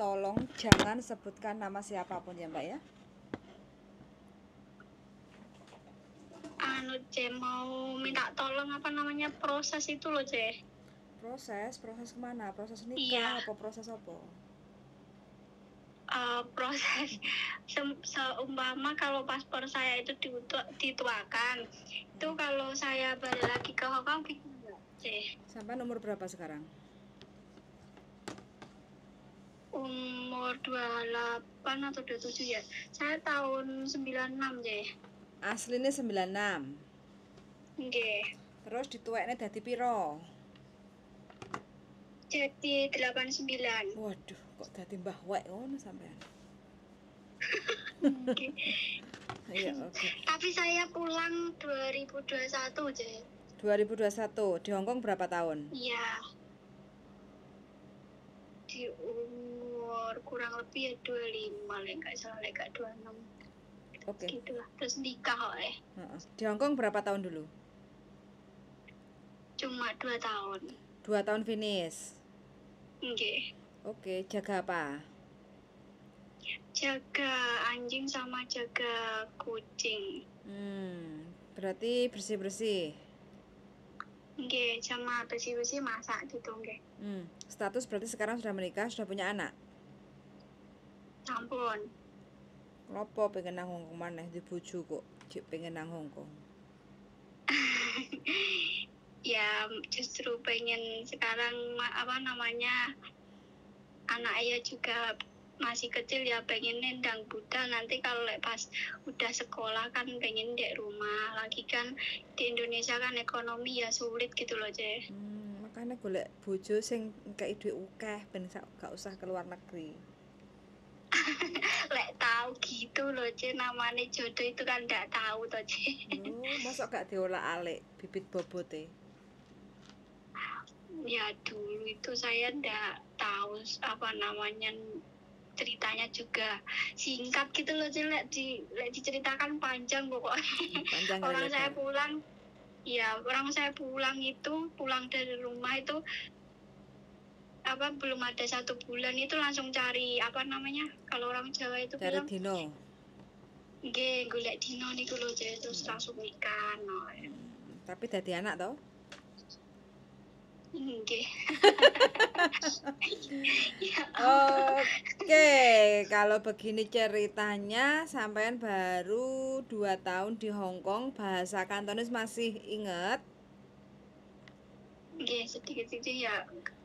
tolong jangan sebutkan nama siapapun ya Mbak ya. C, mau minta tolong proses itu loh C. Proses kemana? Proses nikah Iya. apa proses apa? Proses seumpama kalau paspor saya itu dituakan, itu kalau saya balik lagi ke Hong Kong gimana C? Sampai umur berapa sekarang? Umur 28 atau 27 ya. Saya tahun 96 C. Aslinya 96. Nggih. Terus dituwekne dadi piro? Jadi 89. Waduh, kok dadi mbah wek ngono sampean. Iya, oke. Tapi saya pulang 2021, C. 2021 di Hong Kong berapa tahun? Iya. Di umur kurang lebih ya 25 lah, enggak salah, enggak 26. Oke. Gitulah. Terus nikah kok Di Hong Kong berapa tahun dulu? Cuma 2 tahun. 2 tahun finish. Nggih. Oke, jaga apa? Jaga anjing sama jaga kucing. Berarti bersih-bersih. Nggih, sama bersih-bersih masak gitu nggih. Status berarti sekarang sudah menikah, sudah punya anak? Ampun. Kenapa pengen nang Hong Kong maneh di bojo kok pengen nang Hong Kong? Ya justru pengen sekarang anak ayah juga masih kecil ya, pengen nendang budal. Nanti kalau pas udah sekolah kan pengen di rumah lagi, kan di Indonesia kan ekonomi ya sulit gitu loh C. Makanya golek bojo sing kei dhuwit akeh ben gak usah keluar negeri. Lek tahu gitu loh C, namanya jodoh itu kan nggak tahu toh C. Masa gak diolah-alik bibit bobote? Ya dulu itu saya nggak tahu ceritanya juga singkat gitu loh C. Lek diceritakan panjang pokoknya. Panjang Orang saya pulang dari rumah itu belum ada 1 bulan itu langsung cari kalau orang Jawa itu cari bilang dino. Nggih, golek dino niku lho, terus langsung nikah. Tapi dadi anak toh? Nggih. Oke, kalau begini ceritanya sampean baru 2 tahun di Hong Kong, bahasa Kantonis masih inget? Nggih, sedikit-sedikit ya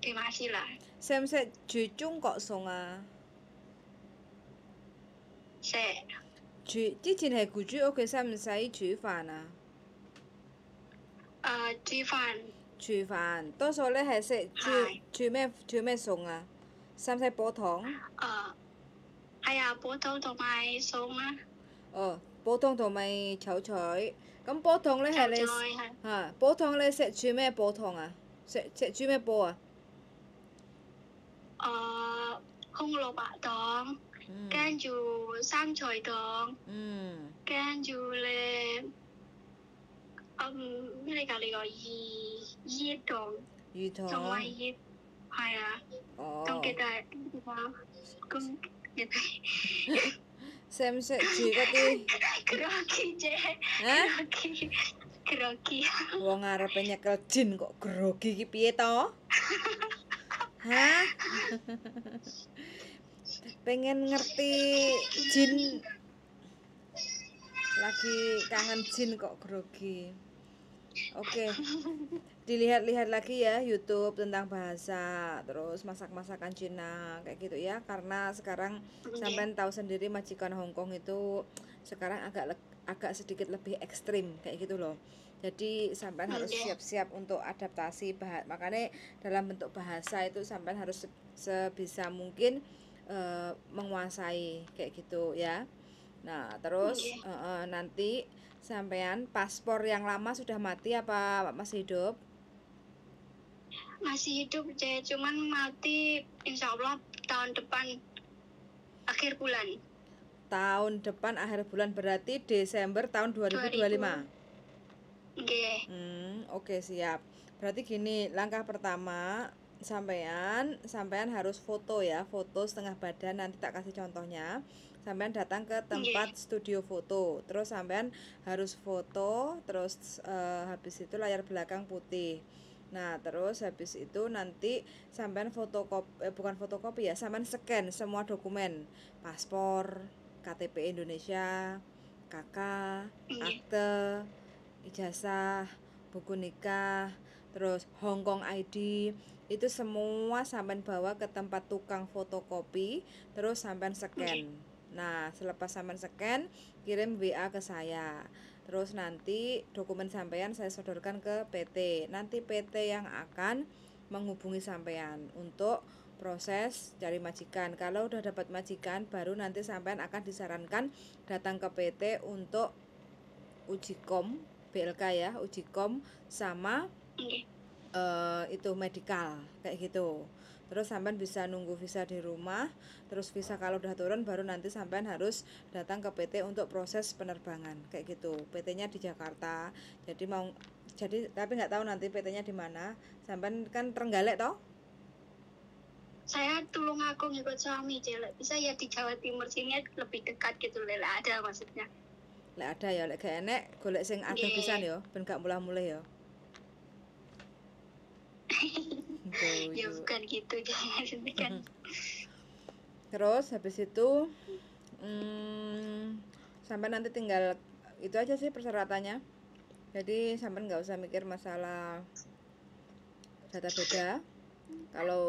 masih lah. Xem sẽ chú Trung Quốc song à? Sẽ.之前係僱主屋企使唔使煮飯啊？煮飯。煮飯，多數咧係識煮咩餸啊？使唔使煲湯？係啊，煲湯同埋餸啊。煲湯同埋炒菜。咁煲湯咧係你煲湯咧識煮咩煲湯啊？識煮咩煲啊？紅蘿蔔湯，跟住生菜湯，跟住咧咩嚟㗎？呢個魚湯，魚湯同埋係啊，咁記得咁記得。識唔識煮嗰啲grogi啫？grogi. Wong arepe nyekel jin kok grogi iki piye to? Hah? Pengen ngerti jin, lagi kangen jin kok grogi. Oke. Dilihat-lihat lagi ya YouTube tentang bahasa, terus masak-masakan Cina kayak gitu ya, karena sekarang sampean tahu sendiri majikan Hong Kong itu sekarang agak sedikit lebih ekstrim kayak gitu loh. Jadi sampean harus siap-siap untuk adaptasi makanya dalam bentuk bahasa itu sampean harus sebisa mungkin menguasai kayak gitu ya. Nah, terus nanti sampean paspor yang lama sudah mati apa masih hidup? Masih hidup, cuman mati insya Allah tahun depan akhir bulan. Tahun depan akhir bulan berarti Desember tahun 2025. Nggih. Oke, siap. Berarti gini, langkah pertama sampean harus foto ya, foto setengah badan, nanti tak kasih contohnya. Sampean datang ke tempat Nggih. studio foto, terus sampean harus foto, terus habis itu layar belakang putih. Nah, terus habis itu nanti sampean bukan fotokopi ya, sampean scan semua dokumen, paspor, KTP Indonesia, KK, Nggih. akte, ijazah, buku nikah, terus Hongkong ID, itu semua sampean bawa ke tempat tukang fotokopi, terus sampean scan. Nggih. Nah, selepas sampean scan, kirim WA ke saya. Terus nanti dokumen sampean saya sodorkan ke PT. Nanti PT yang akan menghubungi sampean untuk proses cari majikan. Kalau udah dapat majikan, baru nanti sampean akan disarankan datang ke PT untuk uji kom, BLK ya, uji kom sama Nggih. itu medikal kayak gitu. Terus sampean bisa nunggu visa di rumah. Terus visa kalau udah turun baru nanti sampean harus datang ke PT untuk proses penerbangan kayak gitu. PT-nya di Jakarta. Jadi tapi nggak tahu nanti PT-nya di mana. Sampean kan Trenggalek toh? Saya Tulungagung ikut suami, jelek. Bisa ya di Jawa Timur sini lebih dekat gitu, Lela, ada maksudnya. Lek ada ya, lek gak enek golek sing adoh pisan Nggih. ya, ben gak mulih-mulih ya. Ya Guyu. bukan gitu, jangan kan. Terus habis itu hmm, sampai nanti tinggal itu aja sih persyaratannya. Jadi sampai nggak usah mikir masalah data beda. Kalau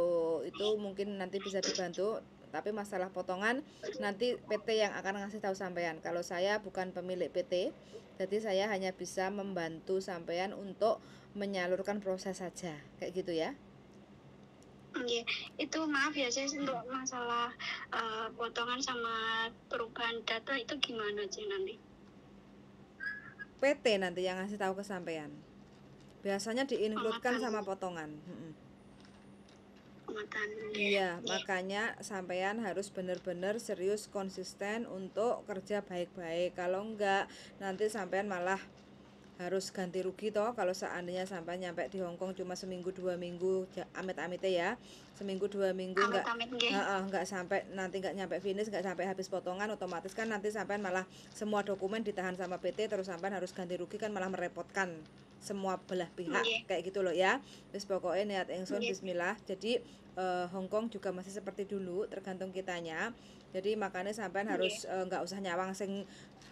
itu mungkin nanti bisa dibantu, tapi masalah potongan nanti PT yang akan ngasih tahu sampean. Kalau saya bukan pemilik PT, jadi saya hanya bisa membantu sampean untuk menyalurkan proses saja, kayak gitu ya. Nggih. Itu maaf ya, saya untuk masalah potongan sama perubahan data itu gimana sih nanti? PT nanti yang ngasih tahu ke sampean. Biasanya diinkludkan sama Pematannya, potongan. pematannya. Iya, Nggih. makanya sampean harus benar-benar serius konsisten untuk kerja baik-baik. Kalau enggak, nanti sampean malah harus ganti rugi toh kalau seandainya sampai nyampe di Hongkong cuma seminggu 2 minggu, amit-amitnya ya, seminggu 2 minggu Amit-amit nggih. enggak sampai, nanti enggak nyampe finish, enggak sampai habis potongan, otomatis kan nanti sampean malah semua dokumen ditahan sama PT, terus sampean harus ganti rugi, kan malah merepotkan semua belah pihak Nggih. kayak gitu loh ya. Terus pokoknya niat ingsun Nggih. bismillah. Jadi Hongkong juga masih seperti dulu, tergantung kitanya. Jadi makanya sampean Nggih. harus nggak usah nyawang sing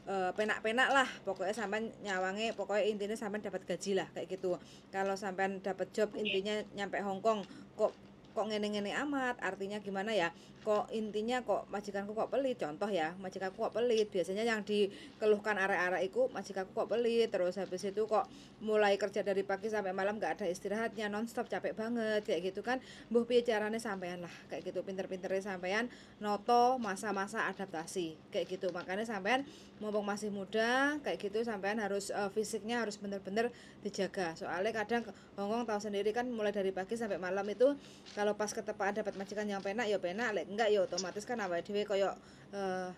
penak-penak lah, pokoknya sampean nyawange, pokoknya intinya sampean dapat gaji lah kayak gitu. Kalau sampean dapat job Nggih. intinya nyampe Hongkong kok kok ngene-ngene amat, artinya gimana ya, kok intinya kok majikanku kok pelit, contoh ya, majikanku kok pelit, biasanya yang dikeluhkan arek-arek iku majikanku kok pelit, terus habis itu kok mulai kerja dari pagi sampai malam nggak ada istirahatnya, nonstop, capek banget kayak gitu kan. Mbuh piye carane sampean lah kayak gitu, pinter-pintere sampean noto masa-masa adaptasi kayak gitu. Makanya sampean mumpung masih muda kayak gitu, sampean harus fisiknya harus bener-bener dijaga, soalnya kadang Hongkong tahu sendiri kan, mulai dari pagi sampai malam itu kalau pas ketepaan dapat majikan yang penak ya penak, lek enggak ya otomatis kan awake dhewe koyo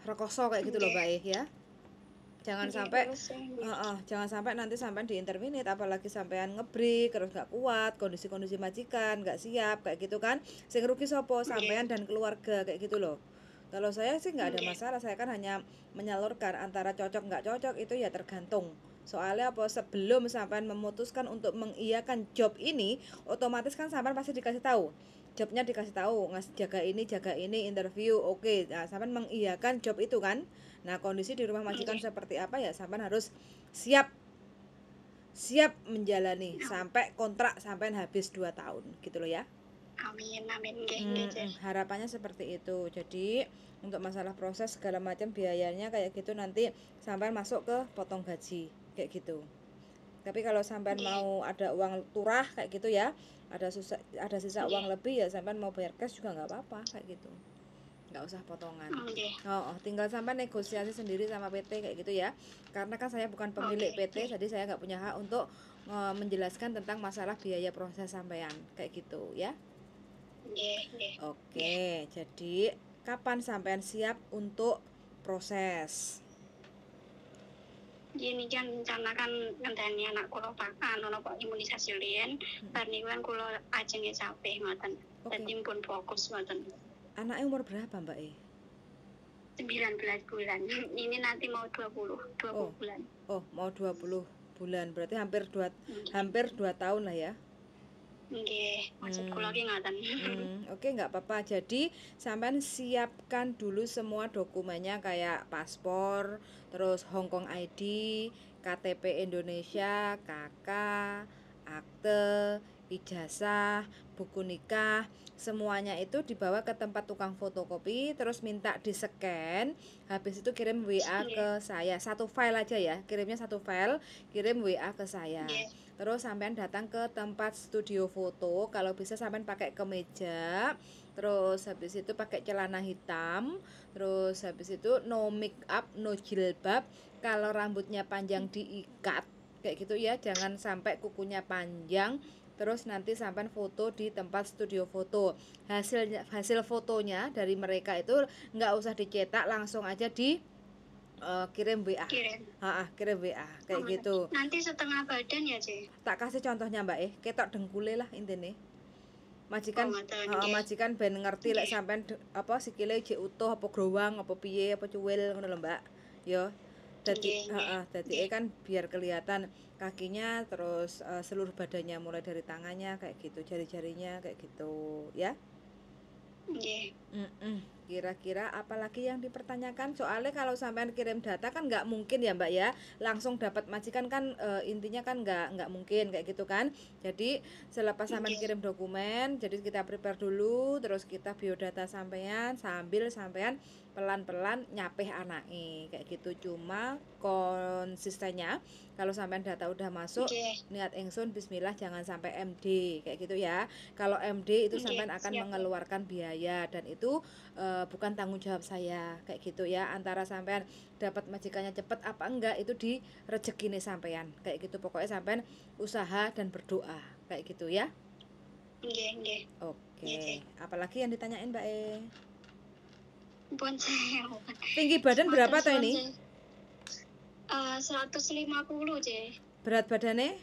rekoso kayak gitu loh Nggih. baik ya. Jangan Nggih, sampai terus ya, nggih. jangan sampai nanti sampean diinterminate, apalagi sampean ngebreak terus nggak kuat, kondisi-kondisi majikan nggak siap kayak gitu kan. Sing rugi sopo? Nggih. Sampean dan keluarga kayak gitu loh. Kalau saya sih nggak ada Nggih. masalah, saya kan hanya menyalurkan, antara cocok nggak cocok itu ya tergantung. Soalnya apa, sebelum sampean memutuskan untuk mengiyakan job ini, otomatis kan sampean pasti dikasih tahu. Jobnya dikasih tahu, jaga ini, interview, oke. Nah, sampean mengiyakan job itu kan. Nah, kondisi di rumah majikan Nggih. seperti apa ya, sampean harus siap siap menjalani sampai kontrak sampean habis 2 tahun gitu loh ya. Amin, amin, nggih, nggih, Jen. Harapannya seperti itu. Jadi untuk masalah proses segala macam biayanya kayak gitu, nanti sampean masuk ke potong gaji kayak gitu. Tapi kalau sampean Nggih. mau ada uang turah kayak gitu ya, ada sisa Nggih. uang lebih ya sampean mau bayar cash juga nggak apa-apa kayak gitu. Nggak usah potongan. Nggih. Tinggal sampai negosiasi sendiri sama PT kayak gitu ya. Karena kan saya bukan pemilik Oke, PT, nggih. jadi saya nggak punya hak untuk menjelaskan tentang masalah biaya proses sampean kayak gitu ya. Nggih, nggih. Nggih. Oke, jadi kapan sampean siap untuk proses? Gini kan rencana kan ngenteni anak kula pakan ono kok imunisasi lien, bar niku kan kula ajenge sampe ngoten. Oke. Dadi pun fokus ngoten. Anaknya umur berapa Mbak E? 19 bulan. Ini nanti mau 20 Oh, bulan. oh mau 20 bulan, berarti Nggih. hampir 2 tahun lah ya. Nggih, maksud kula ki ngoten. Oke, nggak apa-apa. Jadi sampean siapkan dulu semua dokumennya kayak paspor, terus Hongkong ID, KTP Indonesia, KK, akte, ijazah, buku nikah, semuanya itu dibawa ke tempat tukang fotokopi, terus minta di-scan. Habis itu kirim WA Nggih. ke saya. Satu file aja ya, kirimnya satu file, kirim WA ke saya. Nggih. Terus sampean datang ke tempat studio foto, kalau bisa sampean pakai kemeja, terus habis itu pakai celana hitam, terus habis itu no make up, no jilbab. Kalau rambutnya panjang diikat kayak gitu ya, jangan sampai kukunya panjang. Terus nanti sampean foto di tempat studio foto. Hasil fotonya dari mereka itu nggak usah dicetak, langsung aja di kirim WA. Kirim. Kirim WA kayak gitu. Nanti setengah badan ya, Ce? Tak kasih contohnya Mbak ketok dengkule lah intine. Majikan majikan ben ngerti lek sampean apa sikile jek utuh apa growang apa piye apa cuwil ngono lho Mbak. Yo. Dadi dadi kan biar kelihatan kakinya, terus seluruh badannya mulai dari tangannya kayak gitu, jari-jarinya kayak gitu ya. Nggih. Kira-kira apalagi yang dipertanyakan? Soalnya kalau sampean kirim data kan nggak mungkin ya Mbak ya, langsung dapat majikan kan, intinya kan nggak mungkin kayak gitu kan. Jadi selepas sampean kirim dokumen, jadi kita prepare dulu, terus kita biodata sampean sambil sampean pelan-pelan nyapeh anake kayak gitu. Cuma konsistennya kalau sampean data udah masuk, niat ingsun bismillah jangan sampai MD kayak gitu ya. Kalau MD itu sampean akan mengeluarkan biaya, dan itu bukan tanggung jawab saya kayak gitu ya. Antara sampean dapat majikannya cepet apa enggak itu di rezekine sampean kayak gitu. Pokoknya sampean usaha dan berdoa kayak gitu ya. Nggih. Oke. Apalagi yang ditanyain Mbak E? Pun saya. Tinggi badan berapa toh ini? 150, Ce. Berat badannya?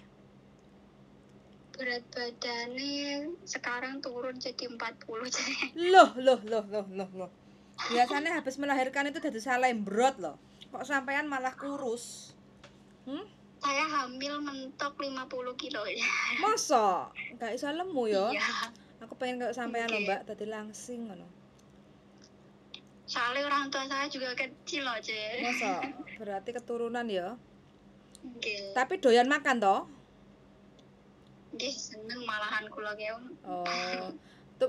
Berat badannya sekarang turun jadi 40, Ce. Loh. Biasanya habis melahirkan itu jadi salembrot loh. Kok sampean malah kurus? Saya hamil mentok 50 kilo ya. Masa? Gak iso lemu ya? Iya. Aku pengen kayak sampean loh Mbak, tadi langsing ngono. Soalnya orang tua saya juga kecil loh, Ce. Masa? Berarti keturunan ya? Nggih. Tapi doyan makan toh? Nggih, seneng malahan kula ki. Oh.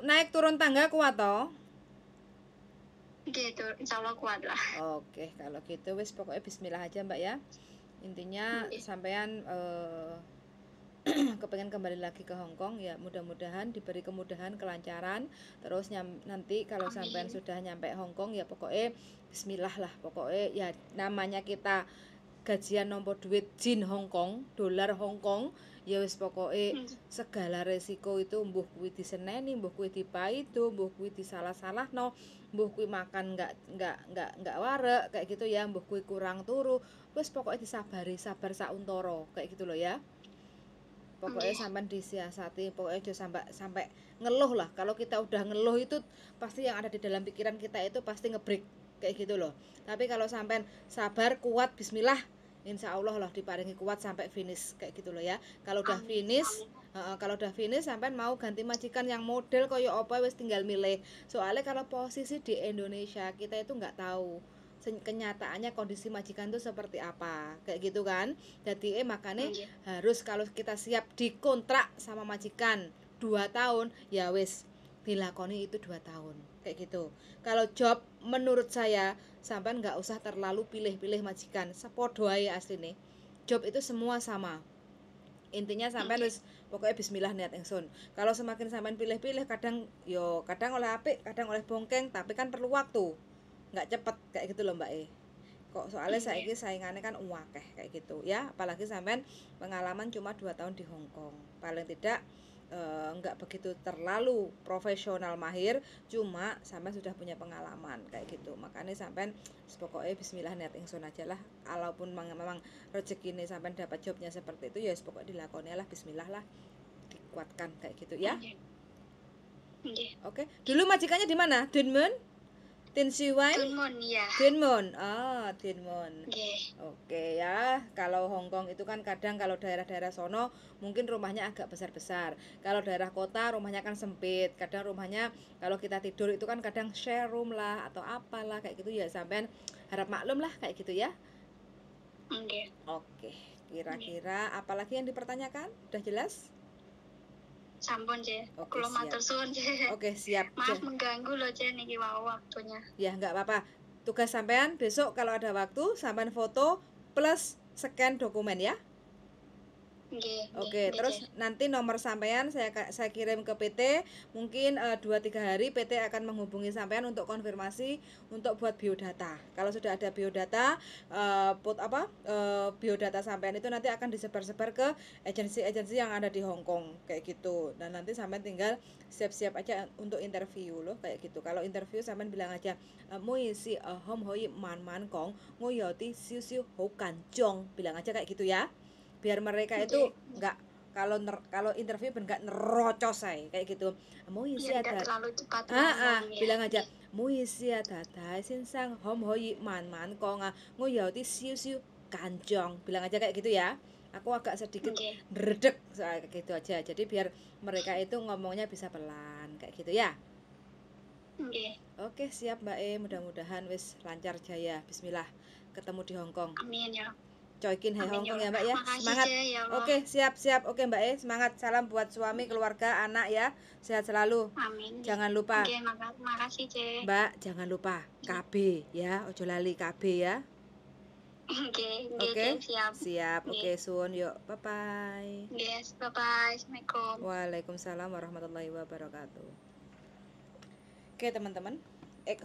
Naik turun tangga kuat toh? Nggih, insyaallah kuat lah. Oke, kalau gitu wis pokoknya bismillah aja Mbak ya. Intinya sampean kepengen kembali lagi ke Hongkong ya, mudah-mudahan diberi kemudahan, kelancaran. Terus nanti kalau sampean sudah nyampe Hongkong ya pokoknya bismillah lah, pokoknya ya namanya kita gajian nompo duit jin Hongkong, dolar Hongkong, ya wis pokoknya segala resiko itu mbuh kuwi diseneni, mbuh kuwi dipaido, mbuh kuwi disalah-salahno, mbuh kuwi makan nggak warek kayak gitu ya, mbuh kuwi kurang turu, wis pokoknya disabari, sabar sauntara kayak gitu loh ya. Pokoknya sampai disiasati, pokoknya jangan sampai ngeluh lah. Kalau kita udah ngeluh itu pasti yang ada di dalam pikiran kita itu pasti ngebreak kayak gitu loh. Tapi kalau sampai sabar, kuat, bismillah, insya Allah lah diparingi kuat sampai finish kayak gitu loh ya. Kalau udah finish, sampai mau ganti majikan yang model koyo apa wis tinggal milih. Soalnya kalau posisi di Indonesia kita itu nggak tahu kenyataannya kondisi majikan itu seperti apa kayak gitu kan. Jadi makanya harus kalau kita siap dikontrak sama majikan 2 tahun ya wis dilakoni itu 2 tahun kayak gitu. Kalau job menurut saya sampean nggak usah terlalu pilih-pilih majikan, sepodo ae asline. Job itu semua sama. Intinya sampean wis pokoknya bismillah niat ingsun. Kalau semakin sampean pilih-pilih kadang oleh apik, kadang oleh bongkeng, tapi kan perlu waktu. Nggak cepet kayak gitu loh Mbak kok soalnya saiki saingannya kan akeh kayak gitu ya, apalagi sampean pengalaman cuma 2 tahun di Hongkong, paling tidak nggak begitu terlalu profesional mahir, cuma sampai sudah punya pengalaman kayak gitu. Makanya sampai pokoknya bismillah niat ingsun aja lah. Kalaupun memang rezeki ini sampai dapat jobnya seperti itu ya pokoknya dilakoni lah, bismillah lah, dikuatkan kayak gitu ya. Nggih. Nggih. Oke, dulu majikannya di mana? Dunmun? Tin Siwai? Dunmun ya. Dunmun. Ah, Dunmun. Nggih. Oke ya, kalau Hong Kong itu kan kadang kalau daerah-daerah sono mungkin rumahnya agak besar-besar. Kalau daerah kota rumahnya kan sempit. Kadang rumahnya kalau kita tidur itu kan kadang share room lah atau apalah kayak gitu ya, sampean harap maklum lah kayak gitu ya. Nggih. Oke, kira-kira apalagi yang dipertanyakan? Udah jelas? Sampun, Je. Oke, Kula matur siap. suwun, Je. Oke, siap. Maaf mengganggu loh, Je, niki wau waktunya. Ya, nggak apa-apa. Tugas sampean besok kalau ada waktu sampean foto plus scan dokumen ya. Nggih. Oke, Nggih, terus Je. nanti nomor sampean saya kirim ke PT. Mungkin 2-3 hari PT akan menghubungi sampean untuk konfirmasi untuk buat biodata. Kalau sudah ada biodata, biodata sampean itu nanti akan disebar-sebar ke agensi-agensi yang ada di Hong Kong kayak gitu. Dan nanti sampean tinggal siap-siap aja untuk interview loh kayak gitu. Kalau interview sampean bilang aja, "Moi si hom hoi man man kong, ngoyo ti siu siu ho kan jong." Bilang aja kayak gitu ya. Biar mereka itu nggak, kalau interview ben nggak nerocos saya kayak gitu. Mau isi Ya, tidak ada terlalu cepat ngomong ya. bilang aja mau isi ada sinsang hom hoi man man kong ngoyo ti siu siu kanjong, bilang aja kayak gitu ya. Aku agak sedikit Nggih. redek soal kayak gitu aja, jadi biar mereka itu ngomongnya bisa pelan kayak gitu ya. Nggih. Oke, siap Mbak E, mudah-mudahan wis lancar jaya. Bismillah, ketemu di Hong Kong. Amin ya. Coikin Hai Amin Hong Kong ya ya Mbak ya. Allah. Makasih, Semangat. Je, ya Allah. Oke, siap. Oke Mbak E, semangat. Salam buat suami, keluarga, anak ya. Sehat selalu. Amin. Jangan lupa Nggih, makasih, Je. Mbak, jangan lupa KB ya. Ojo lali KB ya. Nggih, Oke. siap. Siap. Oke, Nggih. Sun. Yuk, bye-bye. Yes, bye-bye. Assalamualaikum. Waalaikumsalam warahmatullahi wabarakatuh. Oke, teman-teman.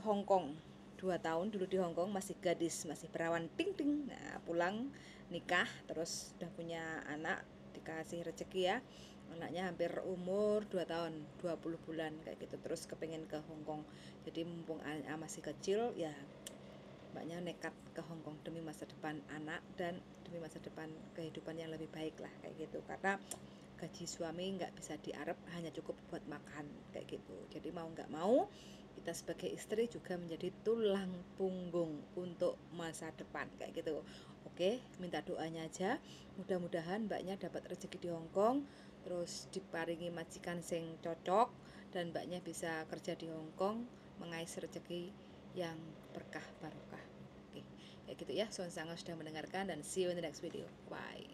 Hong Kong. 2 tahun dulu di Hong Kong, masih gadis, masih perawan ting ting. Nah, pulang nikah terus udah punya anak, dikasih rezeki ya. Anaknya hampir umur 2 tahun, 20 bulan kayak gitu. Terus kepengen ke Hong Kong. Jadi mumpung masih kecil ya, mbaknya nekat ke Hong Kong demi masa depan anak dan demi masa depan kehidupan yang lebih baik lah kayak gitu. Karena gaji suami nggak bisa diarep, hanya cukup buat makan kayak gitu. Jadi mau nggak mau kita sebagai istri juga menjadi tulang punggung untuk masa depan kayak gitu. Oke, minta doanya aja, mudah-mudahan mbaknya dapat rezeki di Hong Kong, terus diparingi majikan sing cocok, dan mbaknya bisa kerja di Hong Kong mengais rezeki yang berkah barokah. Oke, kayak gitu ya. Sudah mendengarkan dan see you in the next video. Bye.